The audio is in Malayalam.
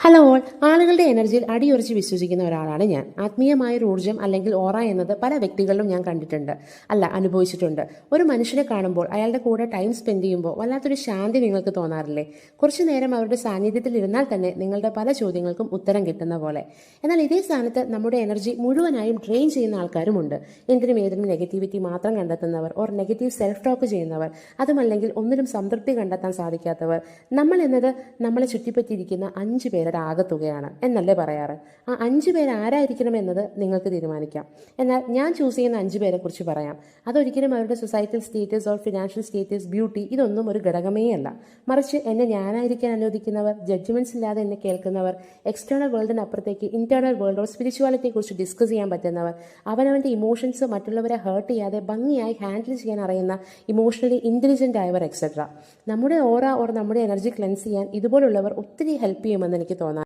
Hello all. ആളുകളുടെ എനർജിയിൽ അടിയുറച്ച് വിശ്വസിക്കുന്ന ഒരാളാണ് ഞാൻ. ആത്മീയമായ ഒരു ഊർജ്ജം അല്ലെങ്കിൽ ഓറ എന്നത് പല വ്യക്തികളിലും ഞാൻ കണ്ടിട്ടുണ്ട്, അനുഭവിച്ചിട്ടുണ്ട്. ഒരു മനുഷ്യനെ കാണുമ്പോൾ അയാളുടെ കൂടെ ടൈം സ്പെൻഡ് ചെയ്യുമ്പോൾ വല്ലാത്തൊരു ശാന്തി നിങ്ങൾക്ക് തോന്നാറില്ലേ? കുറച്ചു നേരം അവരുടെ സാന്നിധ്യത്തിൽ ഇരുന്നാൽ തന്നെ നിങ്ങളുടെ പല ചോദ്യങ്ങൾക്കും ഉത്തരം കിട്ടുന്ന പോലെ. എന്നാൽ ഇതേ സ്ഥാനത്ത് നമ്മുടെ എനർജി മുഴുവനായും ഡ്രെയിൻ ചെയ്യുന്ന ആൾക്കാരുമുണ്ട്. എന്തിനും ഏതിനും നെഗറ്റിവിറ്റി മാത്രം കണ്ടെത്തുന്നവർ, ഓർ നെഗറ്റീവ് സെൽഫ് ടോക്ക് ചെയ്യുന്നവർ, അതുമല്ലെങ്കിൽ ഒന്നിലും സംതൃപ്തി കണ്ടെത്താൻ സാധിക്കാത്തവർ. നമ്മൾ എന്നത് നമ്മളെ ചുറ്റിപ്പറ്റിയിരിക്കുന്ന 5 പേരുടെ ആകത്തുകയാണ് എന്നല്ലേ പറയാറ്. ആ 5 പേര് ആരായിരിക്കണം എന്നത് നിങ്ങൾക്ക് തീരുമാനിക്കാം. എന്നാൽ ഞാൻ ചൂസ് ചെയ്യുന്ന 5 പേരെ കുറിച്ച് പറയാം. അതൊരിക്കലും അവരുടെ societal status or financial status, beauty, ഇതൊന്നും ഒരു ഘടകമേ അല്ല. മറിച്ച് എന്നെ ഞാനായിരിക്കാൻ അനുവദിക്കുന്നവർ, ജഡ്ജ്മെന്റ്സ് ഇല്ലാതെ എന്നെ കേൾക്കുന്നവർ, എക്സ്റ്റേണൽ വേൾഡിനപ്പുറത്തേക്ക് ഇന്റേണൽ വേൾഡ് ഓർ സ്പിരിച്വാലിറ്റിയെ കുറിച്ച് ഡിസ്കസ് ചെയ്യാൻ പറ്റുന്നവർ, അവനവന്റെ ഇമോഷൻസ് മറ്റുള്ളവരെ ഹേർട്ട് ചെയ്യാതെ ഭംഗിയായി ഹാൻഡിൽ ചെയ്യാൻ അറിയുന്ന ഇമോഷണലി ഇന്റലിജന്റ് ആയവർ, എക്സെട്ര. നമ്മുടെ ഓറ ഓർ നമ്മുടെ എനർജി ക്ലെൻസ് ചെയ്യാൻ ഇതുപോലുള്ളവർ ഒത്തിരി ഹെൽപ്പ് ചെയ്യുമെന്ന് എനിക്ക്